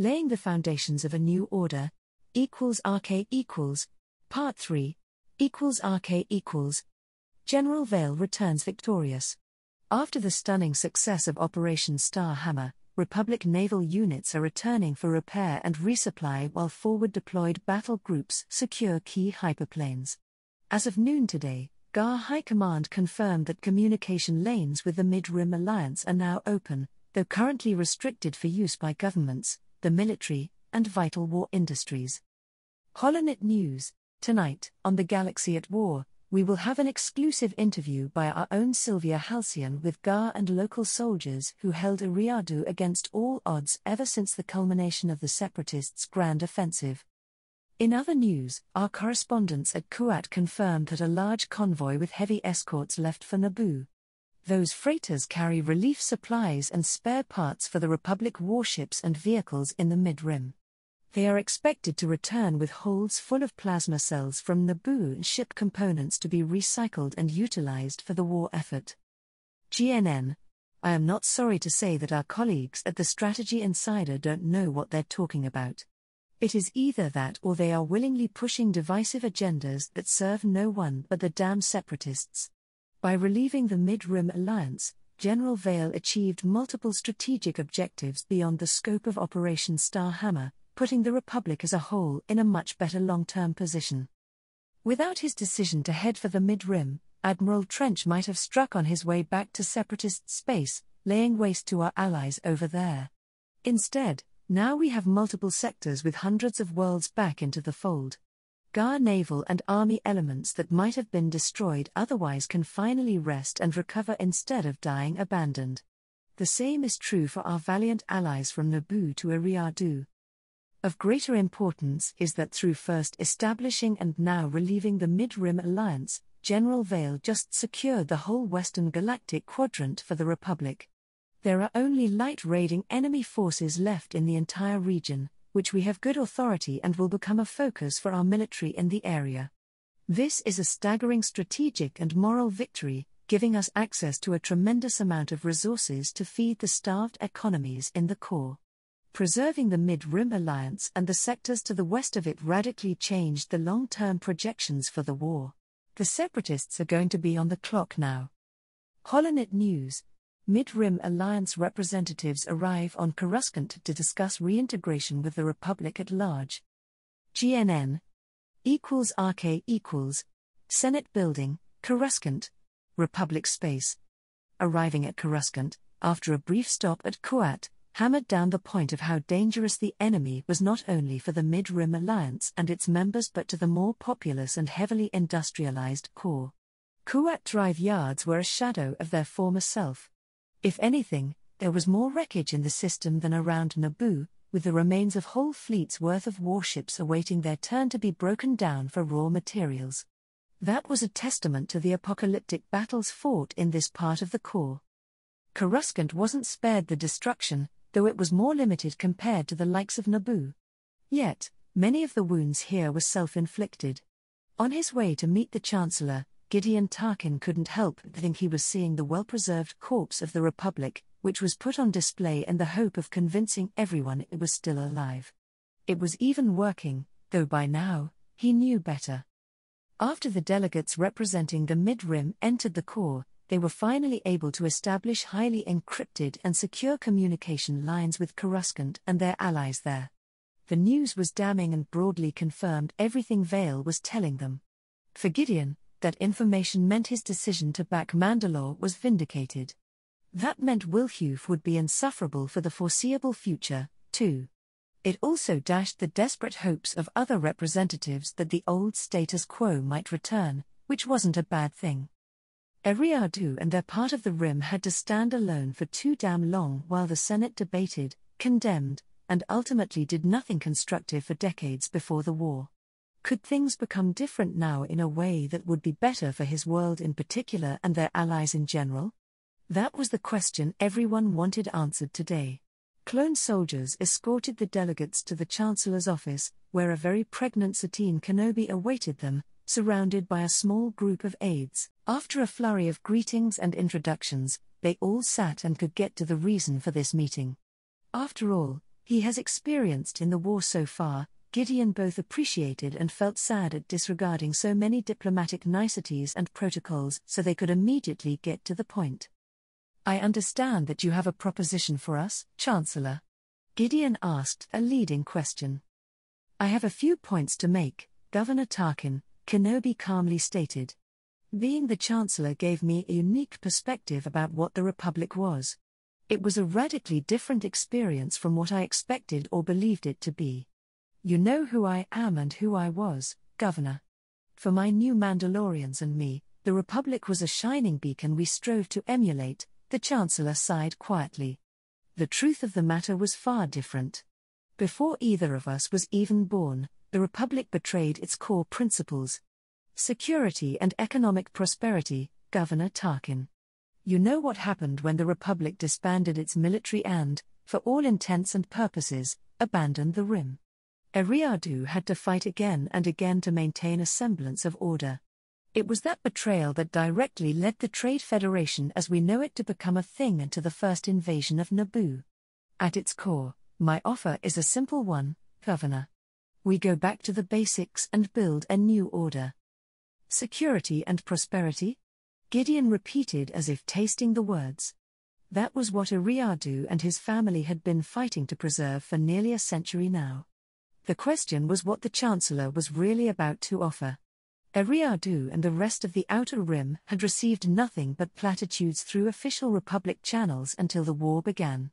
Laying the Foundations of a New Order, RK equals, Part 3, RK equals. General Vale returns victorious. After the stunning success of Operation Star Hammer, Republic naval units are returning for repair and resupply while forward-deployed battle groups secure key hyperplanes. As of noon today, GAR High Command confirmed that communication lanes with the Mid-Rim Alliance are now open, though currently restricted for use by governments, the military, and vital war industries. Holonet News. Tonight, on The Galaxy at War, we will have an exclusive interview by our own Sylvia Halcyon with GAR and local soldiers who held Eriadu against all odds ever since the culmination of the Separatists' grand offensive. In other news, our correspondents at Kuat confirmed that a large convoy with heavy escorts left for Naboo. Those freighters carry relief supplies and spare parts for the Republic warships and vehicles in the Mid-Rim. They are expected to return with holds full of plasma cells from Naboo and ship components to be recycled and utilized for the war effort. GNN. I am not sorry to say that our colleagues at the Strategy Insider don't know what they're talking about. It is either that or they are willingly pushing divisive agendas that serve no one but the damn separatists. By relieving the Mid-Rim Alliance, General Vale achieved multiple strategic objectives beyond the scope of Operation Star Hammer, putting the Republic as a whole in a much better long-term position. Without his decision to head for the Mid-Rim, Admiral Trench might have struck on his way back to separatist space, laying waste to our allies over there. Instead, now we have multiple sectors with hundreds of worlds back into the fold. GAR naval and army elements that might have been destroyed otherwise can finally rest and recover instead of dying abandoned. The same is true for our valiant allies from Naboo to Eriadu. Of greater importance is that through first establishing and now relieving the Mid-Rim Alliance, General Vale just secured the whole Western Galactic Quadrant for the Republic. There are only light raiding enemy forces left in the entire region, which we have good authority and will become a focus for our military in the area. This is a staggering strategic and moral victory, giving us access to a tremendous amount of resources to feed the starved economies in the core. Preserving the Mid-Rim Alliance and the sectors to the west of it radically changed the long-term projections for the war. The separatists are going to be on the clock now. Holonet News. Mid-Rim Alliance representatives arrive on Coruscant to discuss reintegration with the Republic at large. GNN. RK equals. Senate Building, Coruscant. Republic Space. Arriving at Coruscant, after a brief stop at Kuat, hammered down the point of how dangerous the enemy was not only for the Mid-Rim Alliance and its members but to the more populous and heavily industrialized core. Kuat drive yards were a shadow of their former self. If anything, there was more wreckage in the system than around Naboo, with the remains of whole fleets worth of warships awaiting their turn to be broken down for raw materials. That was a testament to the apocalyptic battles fought in this part of the core. Coruscant wasn't spared the destruction, though it was more limited compared to the likes of Naboo. Yet, many of the wounds here were self-inflicted. On his way to meet the Chancellor, Gideon Tarkin couldn't help but think he was seeing the well-preserved corpse of the Republic, which was put on display in the hope of convincing everyone it was still alive. It was even working, though by now, he knew better. After the delegates representing the Mid-Rim entered the core, they were finally able to establish highly encrypted and secure communication lines with Coruscant and their allies there. The news was damning and broadly confirmed everything Vale was telling them. For Gideon, that information meant his decision to back Mandalore was vindicated. That meant Wilhuf would be insufferable for the foreseeable future, too. It also dashed the desperate hopes of other representatives that the old status quo might return, which wasn't a bad thing. Eriadu and their part of the Rim had to stand alone for too damn long while the Senate debated, condemned, and ultimately did nothing constructive for decades before the war. Could things become different now in a way that would be better for his world in particular and their allies in general? That was the question everyone wanted answered today. Clone soldiers escorted the delegates to the Chancellor's office, where a very pregnant Satine Kenobi awaited them, surrounded by a small group of aides. After a flurry of greetings and introductions, they all sat and could get to the reason for this meeting. After all, he has experienced in the war so far, Gideon both appreciated and felt sad at disregarding so many diplomatic niceties and protocols so they could immediately get to the point. "I understand that you have a proposition for us, Chancellor?" Gideon asked a leading question. "I have a few points to make," Governor Tarkin, Kenobi calmly stated. "Being the Chancellor gave me a unique perspective about what the Republic was. It was a radically different experience from what I expected or believed it to be. You know who I am and who I was, Governor. For my new Mandalorians and me, the Republic was a shining beacon we strove to emulate," the Chancellor sighed quietly. "The truth of the matter was far different. Before either of us was even born, the Republic betrayed its core principles. Security and economic prosperity, Governor Tarkin. You know what happened when the Republic disbanded its military and, for all intents and purposes, abandoned the Rim. Eriadu had to fight again and again to maintain a semblance of order. It was that betrayal that directly led the Trade Federation as we know it to become a thing and to the first invasion of Naboo. At its core, my offer is a simple one, Governor. We go back to the basics and build a new order." "Security and prosperity?" Gideon repeated as if tasting the words. That was what Eriadu and his family had been fighting to preserve for nearly a century now. The question was what the Chancellor was really about to offer. Eriadu and the rest of the Outer Rim had received nothing but platitudes through official Republic channels until the war began.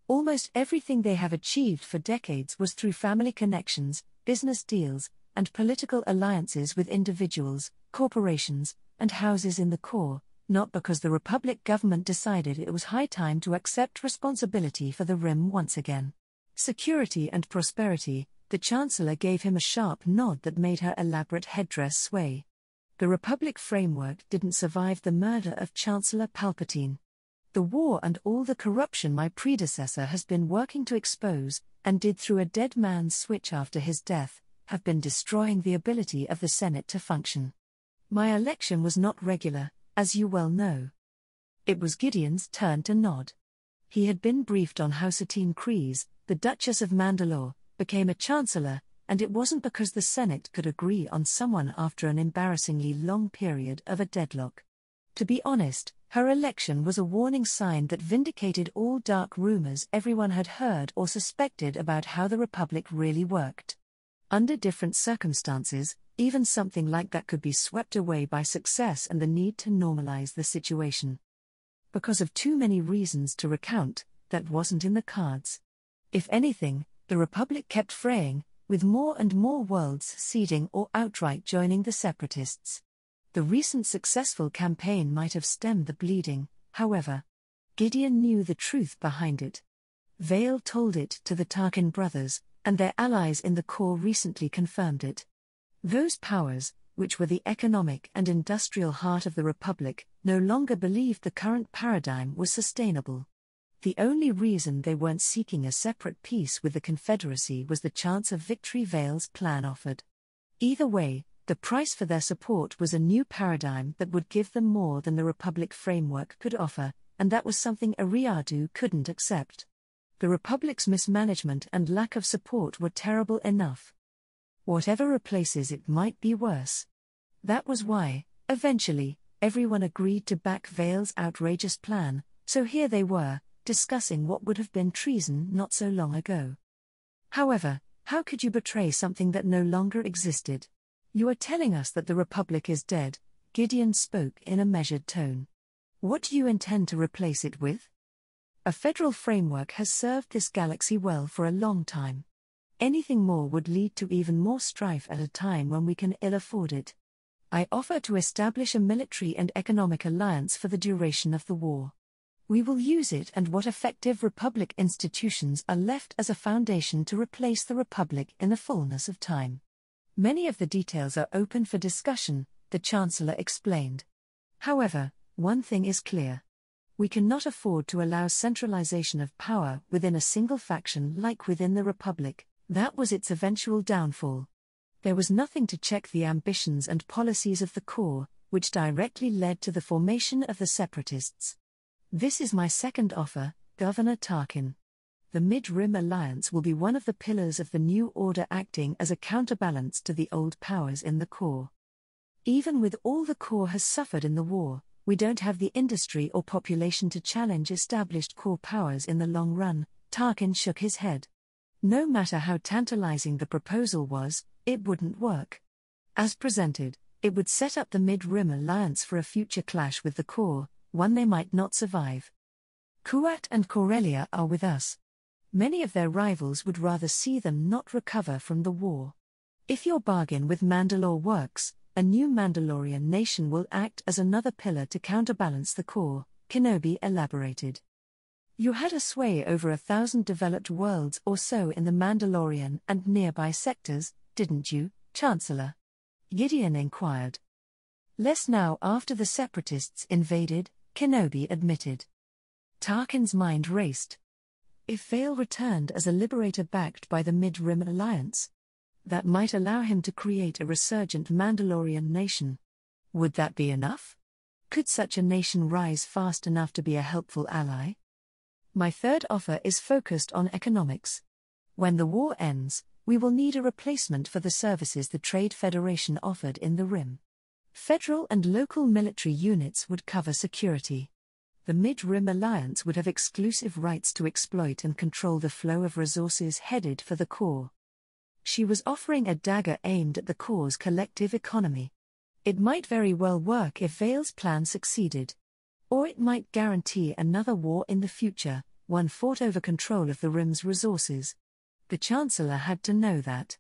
Almost everything they have achieved for decades was through family connections, business deals, and political alliances with individuals, corporations, and houses in the core, not because the Republic government decided it was high time to accept responsibility for the Rim once again. "Security and prosperity," the Chancellor gave him a sharp nod that made her elaborate headdress sway. "The Republic framework didn't survive the murder of Chancellor Palpatine. The war and all the corruption my predecessor has been working to expose, and did through a dead man's switch after his death, have been destroying the ability of the Senate to function. My election was not regular, as you well know." It was Gideon's turn to nod. He had been briefed on how Satine Kryze, the Duchess of Mandalore, became a Chancellor, and it wasn't because the Senate could agree on someone after an embarrassingly long period of a deadlock. To be honest, her election was a warning sign that vindicated all dark rumors everyone had heard or suspected about how the Republic really worked. Under different circumstances, even something like that could be swept away by success and the need to normalize the situation. Because of too many reasons to recount, that wasn't in the cards. If anything, the Republic kept fraying, with more and more worlds ceding or outright joining the Separatists. The recent successful campaign might have stemmed the bleeding, however. Gideon knew the truth behind it. Vale told it to the Tarkin brothers, and their allies in the core recently confirmed it. Those powers, which were the economic and industrial heart of the Republic, no longer believed the current paradigm was sustainable. The only reason they weren't seeking a separate peace with the Confederacy was the chance of victory Vale's plan offered. Either way, the price for their support was a new paradigm that would give them more than the Republic framework could offer, and that was something Eriadu couldn't accept. The Republic's mismanagement and lack of support were terrible enough. Whatever replaces it might be worse. That was why, eventually, everyone agreed to back Vale's outrageous plan, so here they were, discussing what would have been treason not so long ago. However, how could you betray something that no longer existed? You are telling us that the Republic is dead, Gideon spoke in a measured tone. What do you intend to replace it with? A federal framework has served this galaxy well for a long time. Anything more would lead to even more strife at a time when we can ill afford it. I offer to establish a military and economic alliance for the duration of the war. We will use it and what effective Republic institutions are left as a foundation to replace the Republic in the fullness of time. Many of the details are open for discussion, the Chancellor explained. However, one thing is clear. We cannot afford to allow centralization of power within a single faction like within the Republic. That was its eventual downfall. There was nothing to check the ambitions and policies of the core, which directly led to the formation of the Separatists. This is my second offer, Governor Tarkin. The Mid-Rim Alliance will be one of the pillars of the new order, acting as a counterbalance to the old powers in the core. Even with all the core has suffered in the war, we don't have the industry or population to challenge established core powers in the long run. Tarkin shook his head. No matter how tantalizing the proposal was, it wouldn't work. As presented, it would set up the Mid-Rim Alliance for a future clash with the core, one they might not survive. Kuat and Corellia are with us. Many of their rivals would rather see them not recover from the war. If your bargain with Mandalore works, a new Mandalorian nation will act as another pillar to counterbalance the core, Kenobi elaborated. You had a sway over 1,000 developed worlds or so in the Mandalorian and nearby sectors, didn't you, Chancellor? Gideon inquired. Less now after the Separatists invaded, Kenobi admitted. Tarkin's mind raced. If Vale returned as a liberator backed by the Mid-Rim Alliance, that might allow him to create a resurgent Mandalorian nation. Would that be enough? Could such a nation rise fast enough to be a helpful ally? My third offer is focused on economics. When the war ends, we will need a replacement for the services the Trade Federation offered in the Rim. Federal and local military units would cover security. The Mid-Rim Alliance would have exclusive rights to exploit and control the flow of resources headed for the core. She was offering a dagger aimed at the core's collective economy. It might very well work if Vale's plan succeeded. Or it might guarantee another war in the future, one fought over control of the Rim's resources. The Chancellor had to know that.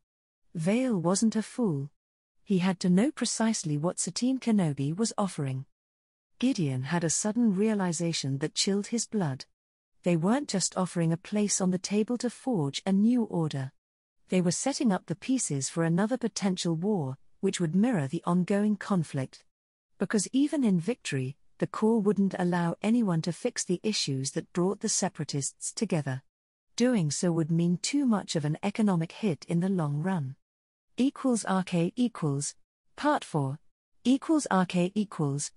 Vale wasn't a fool. He had to know precisely what Satine Kenobi was offering. Gideon had a sudden realization that chilled his blood. They weren't just offering a place on the table to forge a new order. They were setting up the pieces for another potential war, which would mirror the ongoing conflict. Because even in victory, the core wouldn't allow anyone to fix the issues that brought the Separatists together. Doing so would mean too much of an economic hit in the long run. RK equals. Part 4. RK equals.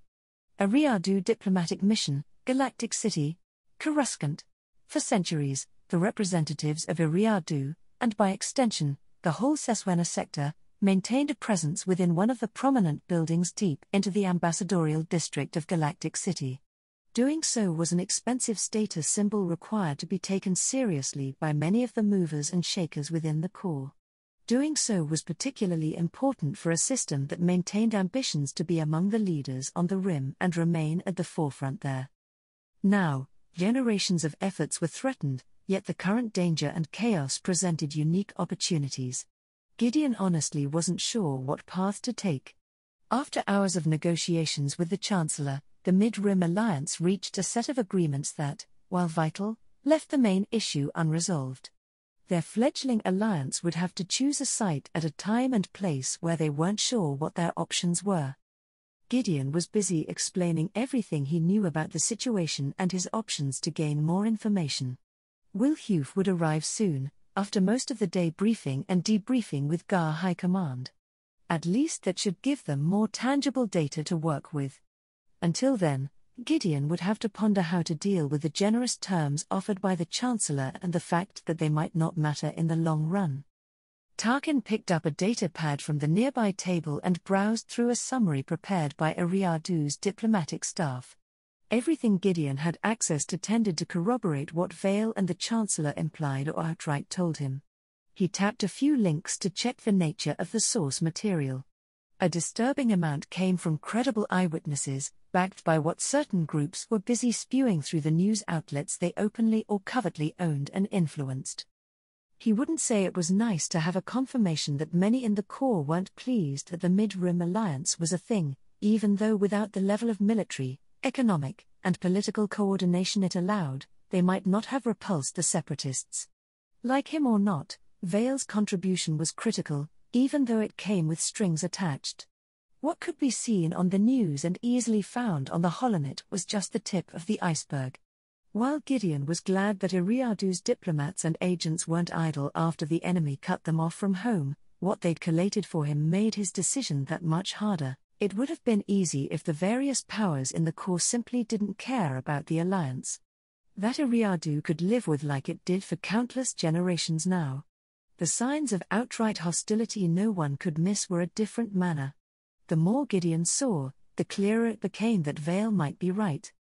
A Riadu diplomatic mission, Galactic City, Coruscant. For centuries, the representatives of Riadu, and by extension, the whole Seswena sector, maintained a presence within one of the prominent buildings deep into the ambassadorial district of Galactic City. Doing so was an expensive status symbol required to be taken seriously by many of the movers and shakers within the core. Doing so was particularly important for a system that maintained ambitions to be among the leaders on the Rim and remain at the forefront there. Now, generations of efforts were threatened, yet the current danger and chaos presented unique opportunities. Gideon honestly wasn't sure what path to take. After hours of negotiations with the Chancellor, the Mid-Rim Alliance reached a set of agreements that, while vital, left the main issue unresolved. Their fledgling alliance would have to choose a site at a time and place where they weren't sure what their options were. Gideon was busy explaining everything he knew about the situation and his options to gain more information. Wilhuf would arrive soon, after most of the day briefing and debriefing with GAR High Command. At least that should give them more tangible data to work with. Until then, Gideon would have to ponder how to deal with the generous terms offered by the Chancellor and the fact that they might not matter in the long run. Tarkin picked up a data pad from the nearby table and browsed through a summary prepared by Riadu's diplomatic staff. Everything Gideon had access to tended to corroborate what Vale and the Chancellor implied or outright told him. He tapped a few links to check the nature of the source material. A disturbing amount came from credible eyewitnesses, backed by what certain groups were busy spewing through the news outlets they openly or covertly owned and influenced. He wouldn't say it was nice to have a confirmation that many in the core weren't pleased that the Mid-Rim Alliance was a thing, even though without the level of military, economic, and political coordination it allowed, they might not have repulsed the Separatists. Like him or not, Vale's contribution was critical, even though it came with strings attached. What could be seen on the news and easily found on the holonet was just the tip of the iceberg. While Gideon was glad that Riadu's diplomats and agents weren't idle after the enemy cut them off from home, what they'd collated for him made his decision that much harder. It would have been easy if the various powers in the core simply didn't care about the alliance. that Eriadu could live with like it did for countless generations now. The signs of outright hostility no one could miss were a different manner. The more Gideon saw, the clearer it became that Vale might be right.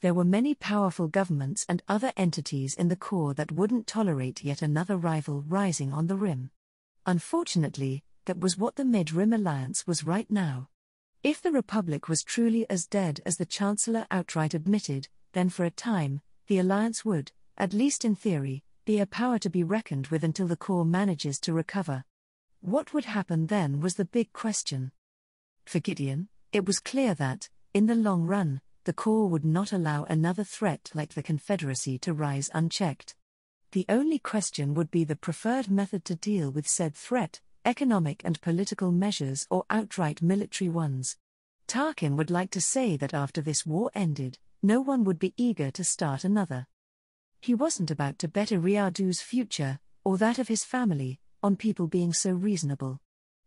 There were many powerful governments and other entities in the core that wouldn't tolerate yet another rival rising on the Rim. Unfortunately, that was what the Mid-Rim Alliance was right now. If the Republic was truly as dead as the Chancellor outright admitted, then for a time, the Alliance would, at least in theory, be a power to be reckoned with until the core manages to recover. What would happen then was the big question. For Gideon, it was clear that, in the long run, the core would not allow another threat like the Confederacy to rise unchecked. The only question would be the preferred method to deal with said threat, economic and political measures or outright military ones. Tarkin would like to say that after this war ended, no one would be eager to start another. He wasn't about to bet Eriadu's future, or that of his family, on people being so reasonable.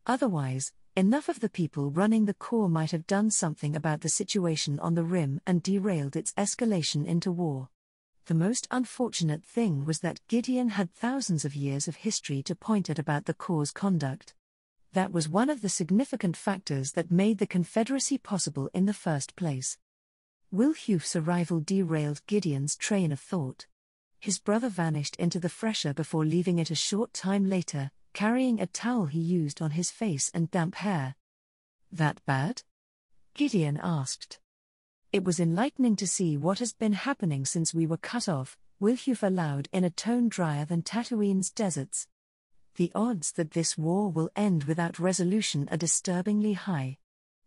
Otherwise, enough of the people running the core might have done something about the situation on the Rim and derailed its escalation into war. The most unfortunate thing was that Gideon had thousands of years of history to point at about the core's conduct. That was one of the significant factors that made the Confederacy possible in the first place. Wilhugh's arrival derailed Gideon's train of thought. His brother vanished into the fresher before leaving it a short time later, carrying a towel he used on his face and damp hair. "That bad?" Gideon asked. "It was enlightening to see what has been happening since we were cut off," Wilhugh allowed in a tone drier than Tatooine's deserts. "The odds that this war will end without resolution are disturbingly high.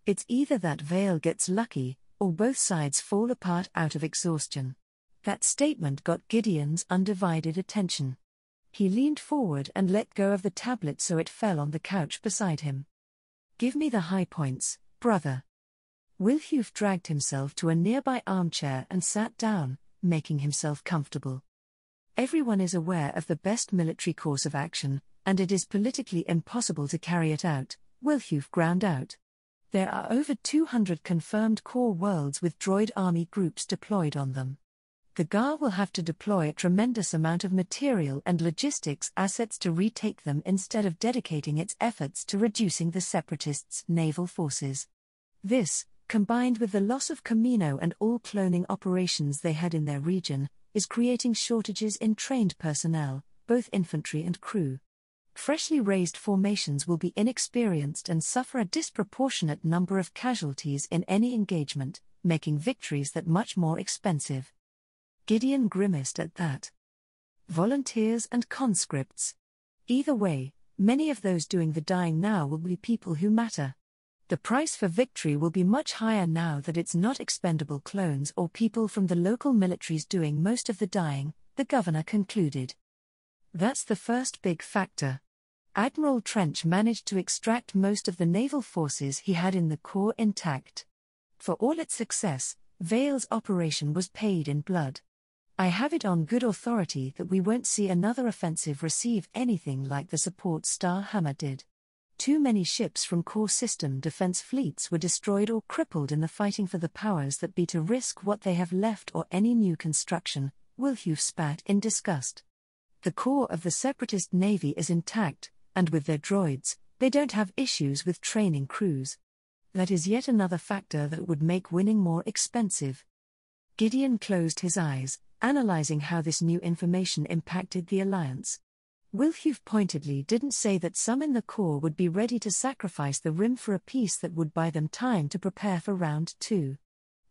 It's either that Vale gets lucky, or both sides fall apart out of exhaustion." That statement got Gideon's undivided attention. He leaned forward and let go of the tablet so it fell on the couch beside him. "Give me the high points, brother." Wilhugh dragged himself to a nearby armchair and sat down, making himself comfortable. "Everyone is aware of the best military course of action, and it is politically impossible to carry it out," Wilhugh ground out. "There are over 200 confirmed core worlds with droid army groups deployed on them. The GAR will have to deploy a tremendous amount of material and logistics assets to retake them instead of dedicating its efforts to reducing the Separatists' naval forces. This, combined with the loss of Camino and all cloning operations they had in their region, is creating shortages in trained personnel, both infantry and crew. Freshly raised formations will be inexperienced and suffer a disproportionate number of casualties in any engagement, making victories that much more expensive." Gideon grimaced at that. Volunteers and conscripts. Either way, many of those doing the dying now will be people who matter. The price for victory will be much higher now that it's not expendable clones or people from the local militaries doing most of the dying, the governor concluded. That's the first big factor. Admiral Trench managed to extract most of the naval forces he had in the core intact. For all its success, Vale's operation was paid in blood. I have it on good authority that we won't see another offensive receive anything like the support Star Hammer did. Too many ships from core system defense fleets were destroyed or crippled in the fighting for the powers that be to risk what they have left or any new construction, Wilhugh spat in disgust. The core of the Separatist Navy is intact, and with their droids, they don't have issues with training crews. That is yet another factor that would make winning more expensive. Gideon closed his eyes, analyzing how this new information impacted the alliance. Wilhugh pointedly didn't say that some in the core would be ready to sacrifice the Rim for a peace that would buy them time to prepare for round 2.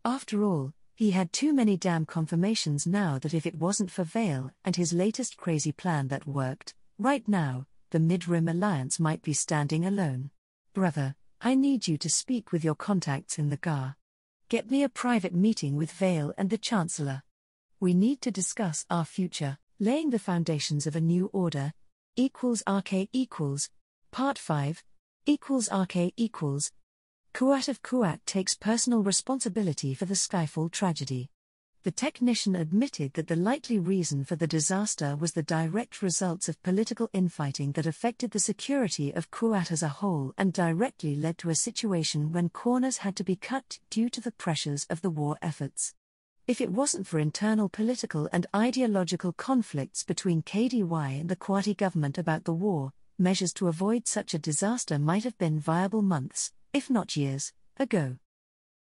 After all, he had too many damn confirmations now that if it wasn't for Vale and his latest crazy plan that worked, right now, the Mid-Rim Alliance might be standing alone. "Brother, I need you to speak with your contacts in the GAR. Get me a private meeting with Vale and the Chancellor. We need to discuss our future, laying the foundations of a new order, =RK equals, Part 5, =RK equals. Kuat of Kuat takes personal responsibility for the Skyfall tragedy. The technician admitted that the likely reason for the disaster was the direct results of political infighting that affected the security of Kuat as a whole and directly led to a situation when corners had to be cut due to the pressures of the war efforts. If it wasn't for internal political and ideological conflicts between KDY and the Quati government about the war, measures to avoid such a disaster might have been viable months, if not years, ago.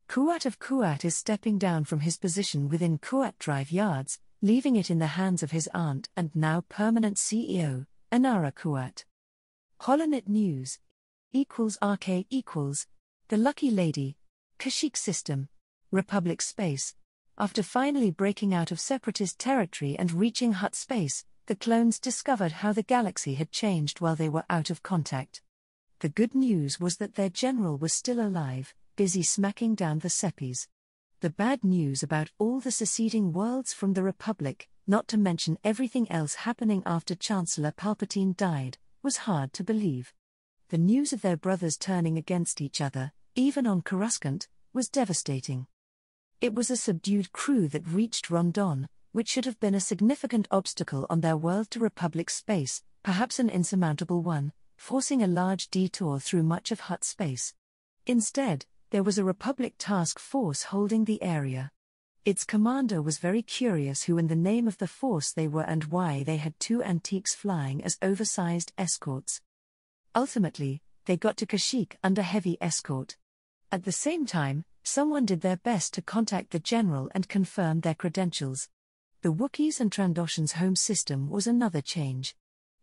Kuat of Kuat is stepping down from his position within Kuat Drive Yards, leaving it in the hands of his aunt and now permanent CEO, Anara Kuat. Holonet News =RK The Lucky Lady, Kashyyyk System, Republic Space. After finally breaking out of separatist territory and reaching Hut space, the clones discovered how the galaxy had changed while they were out of contact. The good news was that their general was still alive, busy smacking down the Seppies. The bad news about all the seceding worlds from the Republic, not to mention everything else happening after Chancellor Palpatine died, was hard to believe. The news of their brothers turning against each other, even on Coruscant, was devastating. It was a subdued crew that reached Rondon, which should have been a significant obstacle on their world to Republic space, perhaps an insurmountable one, forcing a large detour through much of Hut space. Instead, there was a Republic task force holding the area. Its commander was very curious who in the name of the force they were and why they had two antiques flying as oversized escorts. Ultimately, they got to Kashyyyk under heavy escort. At the same time, someone did their best to contact the general and confirm their credentials. The Wookiees and Trandoshans' home system was another change.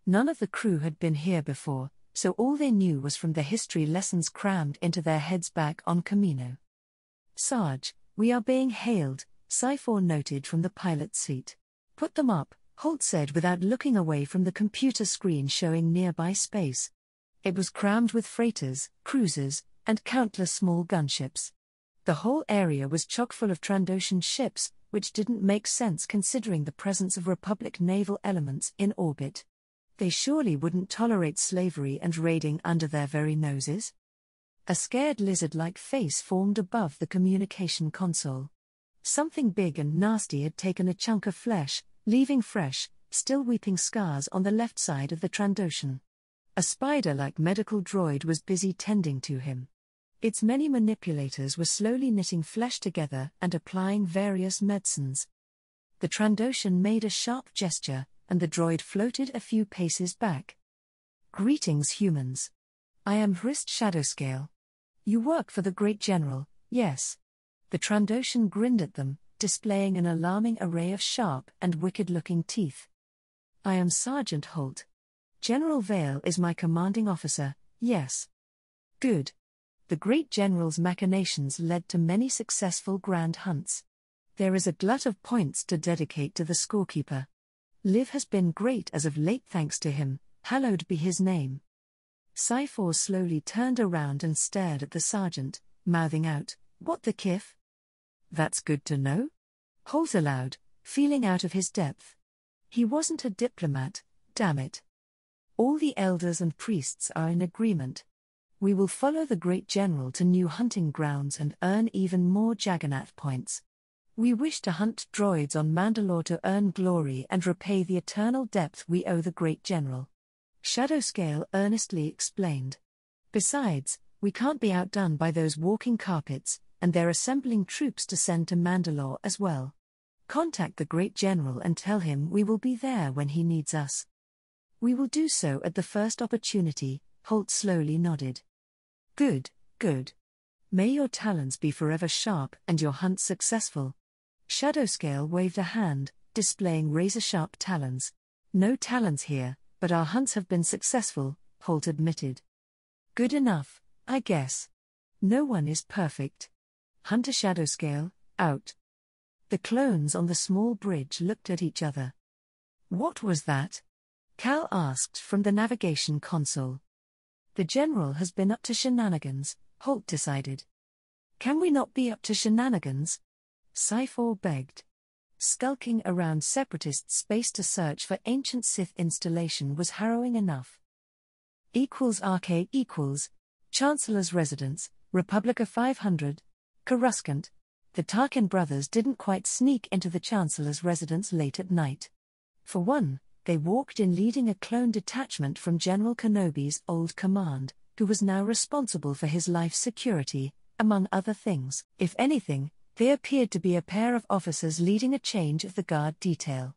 None of the crew had been here before, so all they knew was from the history lessons crammed into their heads back on Kamino. "Sarge, we are being hailed," Sci-4 noted from the pilot's seat. "Put them up," Holt said without looking away from the computer screen showing nearby space. It was crammed with freighters, cruisers, and countless small gunships. The whole area was chock full of Trandoshan ships, which didn't make sense considering the presence of Republic naval elements in orbit. They surely wouldn't tolerate slavery and raiding under their very noses. A scared lizard-like face formed above the communication console. Something big and nasty had taken a chunk of flesh, leaving fresh, still weeping scars on the left side of the Trandoshan. A spider-like medical droid was busy tending to him. Its many manipulators were slowly knitting flesh together and applying various medicines. The Trandoshan made a sharp gesture, and the droid floated a few paces back. "Greetings, humans. I am Hrist Shadowscale. You work for the Great General, yes?" The Trandoshan grinned at them, displaying an alarming array of sharp and wicked-looking teeth. "I am Sergeant Holt. General Vale is my commanding officer, yes." "Good." The Great General's machinations led to many successful grand hunts. There is a glut of points to dedicate to the scorekeeper. Liv has been great as of late thanks to him, hallowed be his name. Sci-4 slowly turned around and stared at the sergeant, mouthing out, "What the kiff?" "That's good to know," Holt allowed, feeling out of his depth. He wasn't a diplomat, damn it. All the elders and priests are in agreement. We will follow the Great General to new hunting grounds and earn even more Jaggernaut points. We wish to hunt droids on Mandalore to earn glory and repay the eternal debt we owe the Great General. Shadowscale earnestly explained. Besides, we can't be outdone by those walking carpets, and they're assembling troops to send to Mandalore as well. Contact the Great General and tell him we will be there when he needs us. We will do so at the first opportunity, Holt slowly nodded. Good, good. May your talons be forever sharp and your hunt successful. Shadowscale waved a hand, displaying razor-sharp talons. No talons here, but our hunts have been successful, Holt admitted. Good enough, I guess. No one is perfect. Hunter Shadowscale, out. The clones on the small bridge looked at each other. What was that? Cal asked from the navigation console. The general has been up to shenanigans, Holt decided. Can we not be up to shenanigans? Sci-4 begged. Skulking around separatist space to search for ancient Sith installation was harrowing enough. =RK equals Chancellor's Residence, Republica 500, Coruscant. The Tarkin brothers didn't quite sneak into the Chancellor's residence late at night. For one, they walked in leading a clone detachment from General Kenobi's old command, who was now responsible for his life's security, among other things. If anything, They appeared to be a pair of officers leading a change of the guard detail.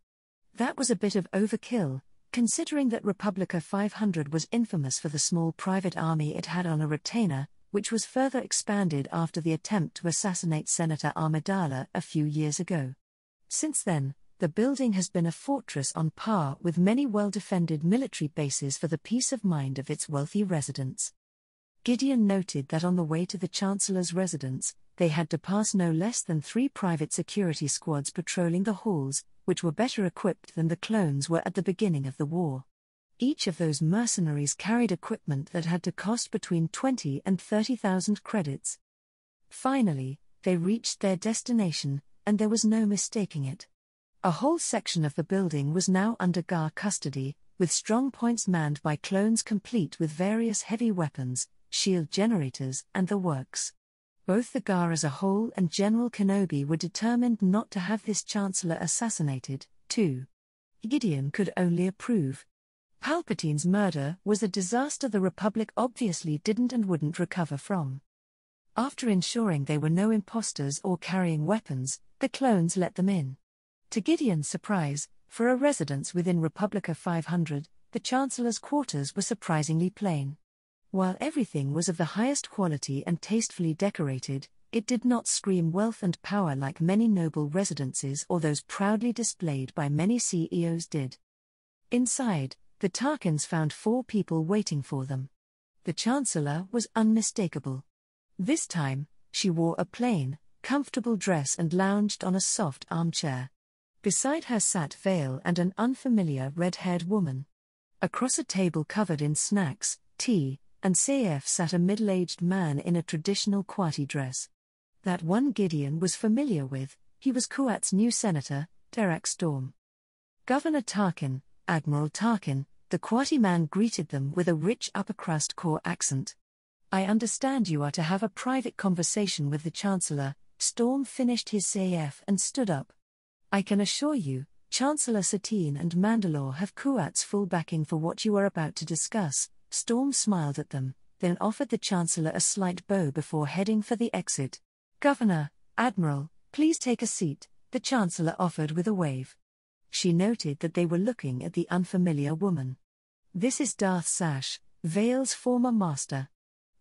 That was a bit of overkill, considering that Republica 500 was infamous for the small private army it had on a retainer, which was further expanded after the attempt to assassinate Senator Amidala a few years ago. Since then, the building has been a fortress on par with many well-defended military bases for the peace of mind of its wealthy residents. Gideon noted that on the way to the Chancellor's residence, they had to pass no less than 3 private security squads patrolling the halls, which were better equipped than the clones were at the beginning of the war. Each of those mercenaries carried equipment that had to cost between 20 and 30,000 credits. Finally, they reached their destination, and there was no mistaking it. A whole section of the building was now under GAR custody, with strong points manned by clones complete with various heavy weapons, shield generators, and the works. Both the GAR as a whole and General Kenobi were determined not to have this Chancellor assassinated, too. Gideon could only approve. Palpatine's murder was a disaster the Republic obviously didn't and wouldn't recover from. After ensuring they were no imposters or carrying weapons, the clones let them in. To Gideon's surprise, for a residence within Republica 500, the Chancellor's quarters were surprisingly plain. While everything was of the highest quality and tastefully decorated, it did not scream wealth and power like many noble residences or those proudly displayed by many CEOs did. Inside, the Tarkins found 4 people waiting for them. The Chancellor was unmistakable. This time, she wore a plain, comfortable dress and lounged on a soft armchair. Beside her sat Vale and an unfamiliar red-haired woman. Across a table covered in snacks, tea, and CF sat a middle-aged man in a traditional Qati dress. That one Gideon was familiar with, he was Kuat's new senator, Derek Storm. Governor Tarkin, Admiral Tarkin, the Qati man greeted them with a rich upper-crust core accent. "I understand you are to have a private conversation with the Chancellor." Storm finished his CF and stood up. "I can assure you, Chancellor Satine and Mandalore have Kuat's full backing for what you are about to discuss." Storm smiled at them, then offered the Chancellor a slight bow before heading for the exit. "Governor, Admiral, please take a seat," the Chancellor offered with a wave. She noted that they were looking at the unfamiliar woman. "This is Darth Sash, Vale's former master.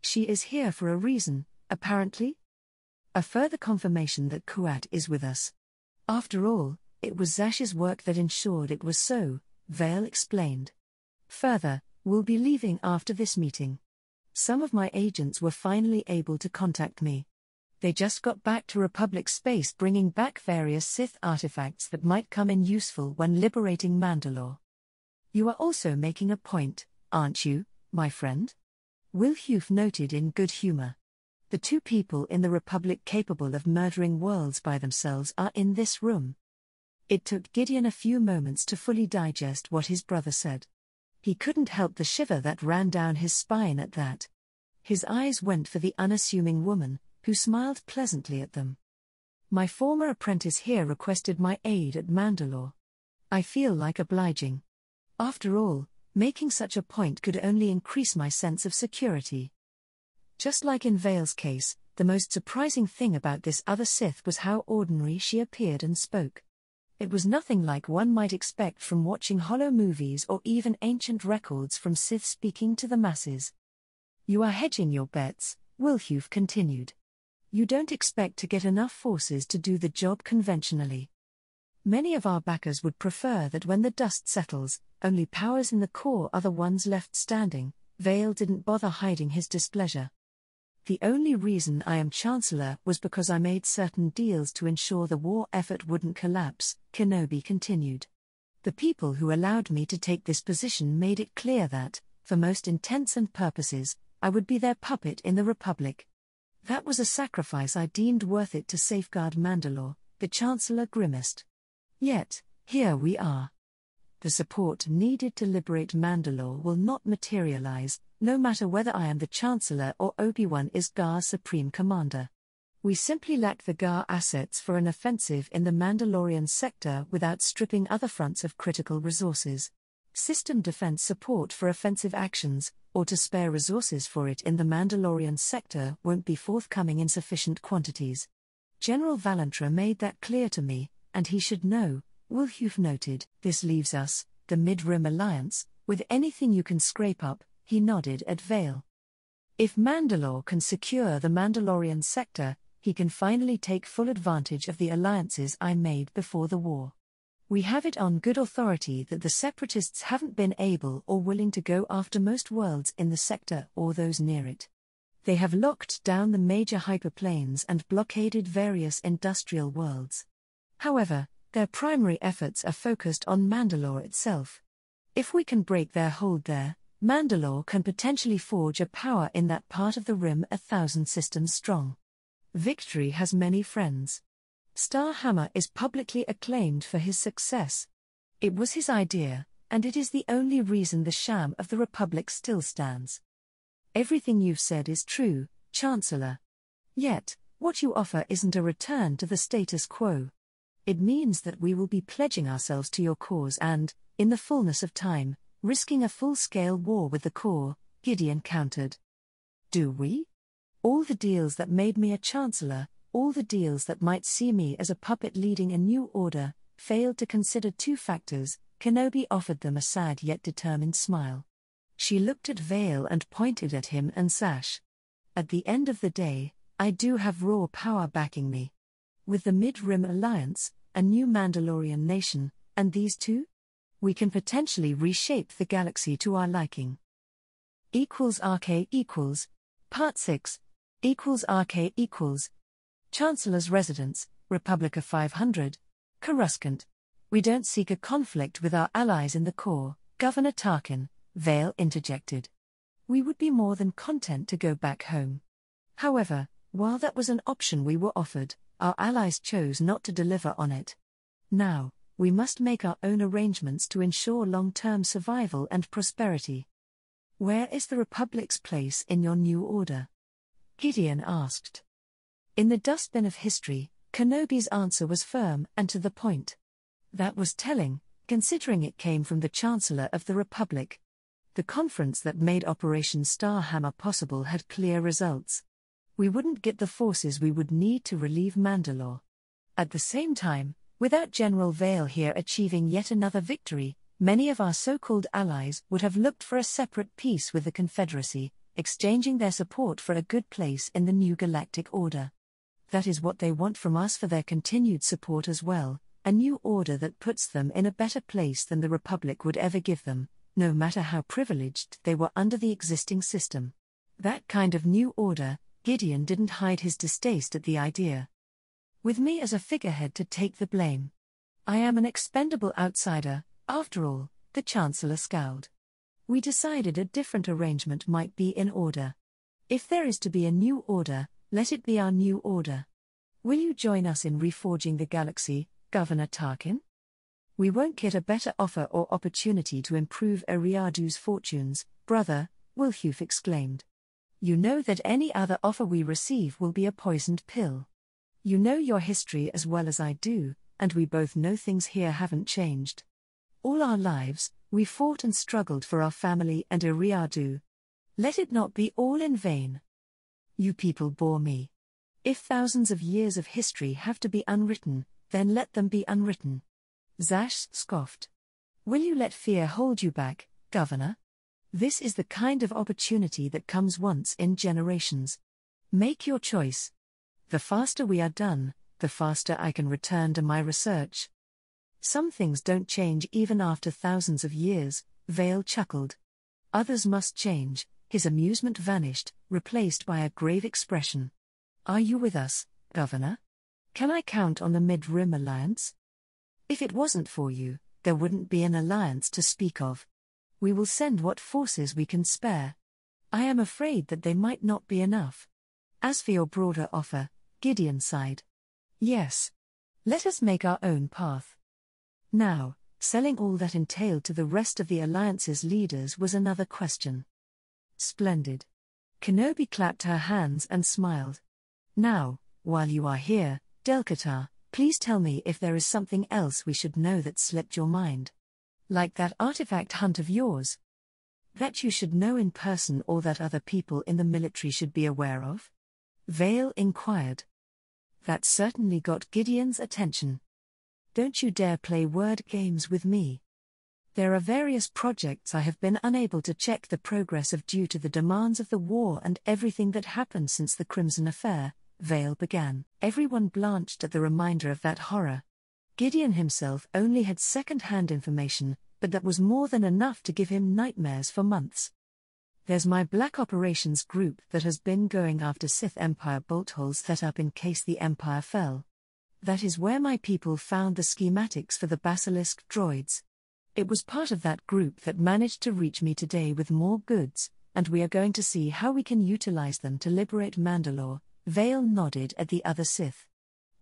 She is here for a reason, apparently. A further confirmation that Kuat is with us. After all, it was Zash's work that ensured it was so," Vale explained. "Further, we'll be leaving after this meeting. Some of my agents were finally able to contact me. They just got back to Republic space bringing back various Sith artifacts that might come in useful when liberating Mandalore. You are also making a point, aren't you, my friend?" Wilhuf noted in good humor. "The 2 people in the Republic capable of murdering worlds by themselves are in this room." It took Gideon a few moments to fully digest what his brother said. He couldn't help the shiver that ran down his spine at that. His eyes went for the unassuming woman, who smiled pleasantly at them. "My former apprentice here requested my aid at Mandalore. I feel like obliging. After all, making such a point could only increase my sense of security." Just like in Vale's case, the most surprising thing about this other Sith was how ordinary she appeared and spoke. It was nothing like one might expect from watching holo movies or even ancient records from Sith speaking to the masses. "You are hedging your bets," Wilhuf continued. "You don't expect to get enough forces to do the job conventionally. Many of our backers would prefer that when the dust settles, only powers in the core are the ones left standing." Vale didn't bother hiding his displeasure. "The only reason I am Chancellor was because I made certain deals to ensure the war effort wouldn't collapse," Kenobi continued. "The people who allowed me to take this position made it clear that, for most intents and purposes, I would be their puppet in the Republic. That was a sacrifice I deemed worth it to safeguard Mandalore," the Chancellor grimaced. "Yet, here we are. The support needed to liberate Mandalore will not materialize, no matter whether I am the Chancellor or Obi-Wan is Gar's Supreme Commander. We simply lack the Gar assets for an offensive in the Mandalorian sector without stripping other fronts of critical resources. System defense support for offensive actions, or to spare resources for it in the Mandalorian sector won't be forthcoming in sufficient quantities. General Valentra made that clear to me, and he should know, Wilhuf noted. This leaves us, the Mid-Rim Alliance, with anything you can scrape up, he nodded at Vale. If Mandalore can secure the Mandalorian sector, he can finally take full advantage of the alliances I made before the war. We have it on good authority that the Separatists haven't been able or willing to go after most worlds in the sector or those near it. They have locked down the major hyperplanes and blockaded various industrial worlds. However, their primary efforts are focused on Mandalore itself. If we can break their hold there, Mandalore can potentially forge a power in that part of the rim 1,000 systems strong. Victory has many friends. Starhammer is publicly acclaimed for his success. It was his idea, and it is the only reason the sham of the Republic still stands. Everything you've said is true, Chancellor. Yet, what you offer isn't a return to the status quo. It means that we will be pledging ourselves to your cause and, in the fullness of time, risking a full-scale war with the core, Gideon countered. Do we? All the deals that made me a chancellor, all the deals that might see me as a puppet leading a new order, failed to consider two factors. Kenobi offered them a sad yet determined smile. She looked at Vale and pointed at him and Sash. At the end of the day, I do have raw power backing me. With the Mid-Rim Alliance, a new Mandalorian nation, and these two? We can potentially reshape the galaxy to our liking. RK equals. Part 6. RK equals. Chancellor's Residence, Republica 500. Coruscant. We don't seek a conflict with our allies in the core, Governor Tarkin, Vale interjected. We would be more than content to go back home. However, while that was an option we were offered, our allies chose not to deliver on it. Now, we must make our own arrangements to ensure long-term survival and prosperity. Where is the Republic's place in your new order? Gideon asked. In the dustbin of history, Kenobi's answer was firm and to the point. That was telling, considering it came from the Chancellor of the Republic. The conference that made Operation Starhammer possible had clear results. We wouldn't get the forces we would need to relieve Mandalore. At the same time, without General Vale here achieving yet another victory, many of our so-called allies would have looked for a separate peace with the Confederacy, exchanging their support for a good place in the new galactic order. That is what they want from us for their continued support as well, a new order that puts them in a better place than the Republic would ever give them, no matter how privileged they were under the existing system. That kind of new order, Gideon didn't hide his distaste at the idea. With me as a figurehead to take the blame. I am an expendable outsider, after all, the Chancellor scowled. We decided a different arrangement might be in order. If there is to be a new order, let it be our new order. Will you join us in reforging the galaxy, Governor Tarkin? We won't get a better offer or opportunity to improve Eriadu's fortunes, brother, Wilhuf exclaimed. You know that any other offer we receive will be a poisoned pill. You know your history as well as I do, and we both know things here haven't changed. All our lives, we fought and struggled for our family and Eriadu. Let it not be all in vain. You people bore me. If thousands of years of history have to be unwritten, then let them be unwritten. Zash scoffed. Will you let fear hold you back, Governor? This is the kind of opportunity that comes once in generations. Make your choice. The faster we are done, the faster I can return to my research. Some things don't change even after thousands of years, Vale chuckled. Others must change. His amusement vanished, replaced by a grave expression. Are you with us, Governor? Can I count on the Mid-Rim Alliance? If it wasn't for you, there wouldn't be an alliance to speak of. We will send what forces we can spare. I am afraid that they might not be enough. As for your broader offer, Gideon sighed. Yes. Let us make our own path. Now, selling all that entailed to the rest of the Alliance's leaders was another question. Splendid. Kenobi clapped her hands and smiled. Now, while you are here, Delkatar, please tell me if there is something else we should know that slipped your mind. Like that artifact hunt of yours. That you should know in person or that other people in the military should be aware of? Vale inquired. That certainly got Gideon's attention. Don't you dare play word games with me. There are various projects I have been unable to check the progress of due to the demands of the war and everything that happened since the Crimson Affair, Vale began. Everyone blanched at the reminder of that horror. Gideon himself only had second-hand information, but that was more than enough to give him nightmares for months. There's my Black Operations group that has been going after Sith Empire bolt holes set up in case the Empire fell. That is where my people found the schematics for the Basilisk droids. It was part of that group that managed to reach me today with more goods, and we are going to see how we can utilize them to liberate Mandalore. Vale nodded at the other Sith.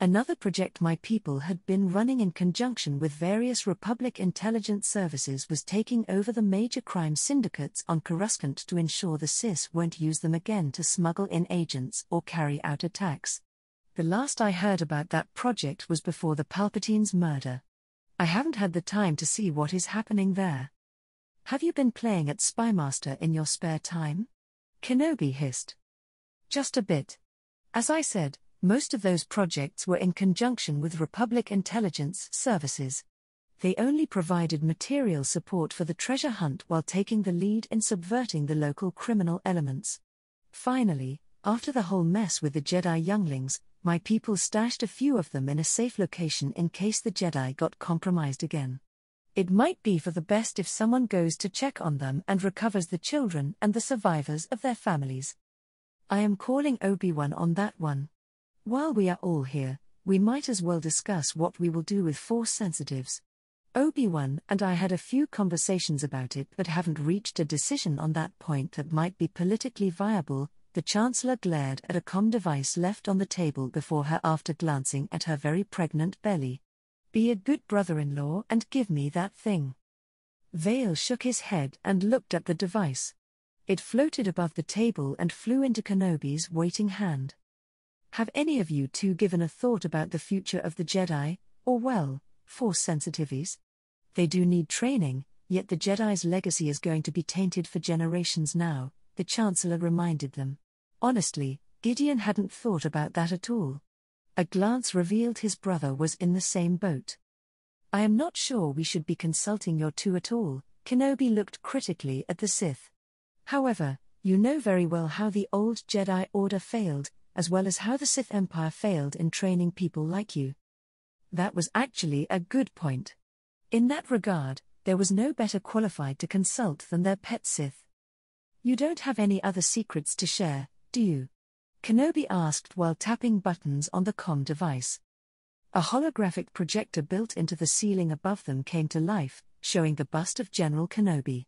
Another project my people had been running in conjunction with various Republic intelligence services was taking over the major crime syndicates on Coruscant to ensure the Sith won't use them again to smuggle in agents or carry out attacks. The last I heard about that project was before the Palpatine's murder. I haven't had the time to see what is happening there. Have you been playing at Spymaster in your spare time? Kenobi hissed. Just a bit. As I said, most of those projects were in conjunction with Republic intelligence services. They only provided material support for the treasure hunt while taking the lead in subverting the local criminal elements. Finally, after the whole mess with the Jedi younglings, my people stashed a few of them in a safe location in case the Jedi got compromised again. It might be for the best if someone goes to check on them and recovers the children and the survivors of their families. I am calling Obi-Wan on that one. While we are all here, we might as well discuss what we will do with Force sensitives. Obi-Wan and I had a few conversations about it but haven't reached a decision on that point that might be politically viable. The Chancellor glared at a comm device left on the table before her after glancing at her very pregnant belly. Be a good brother-in-law and give me that thing. Vale shook his head and looked at the device. It floated above the table and flew into Kenobi's waiting hand. Have any of you two given a thought about the future of the Jedi, or well, Force sensitivities? They do need training, yet the Jedi's legacy is going to be tainted for generations now, the Chancellor reminded them. Honestly, Gideon hadn't thought about that at all. A glance revealed his brother was in the same boat. I am not sure we should be consulting your two at all. Kenobi looked critically at the Sith. However, you know very well how the old Jedi Order failed, as well as how the Sith Empire failed in training people like you. That was actually a good point. In that regard, there was no better qualified to consult than their pet Sith. You don't have any other secrets to share, do you? Kenobi asked while tapping buttons on the comm device. A holographic projector built into the ceiling above them came to life, showing the bust of General Kenobi.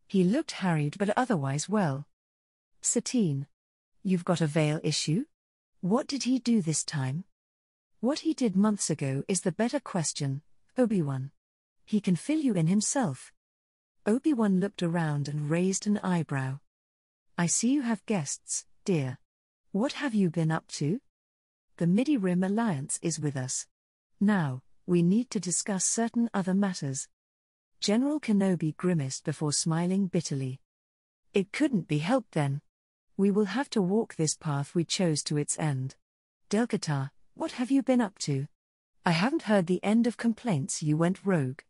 He looked harried but otherwise well. Satine. You've got a Vale issue? What did he do this time? What he did months ago is the better question, Obi-Wan. He can fill you in himself. Obi-Wan looked around and raised an eyebrow. I see you have guests, dear. What have you been up to? The Midi-Rim Alliance is with us. Now, we need to discuss certain other matters. General Kenobi grimaced before smiling bitterly. It couldn't be helped then. We will have to walk this path we chose to its end. Delkatar, what have you been up to? I haven't heard the end of complaints you went rogue.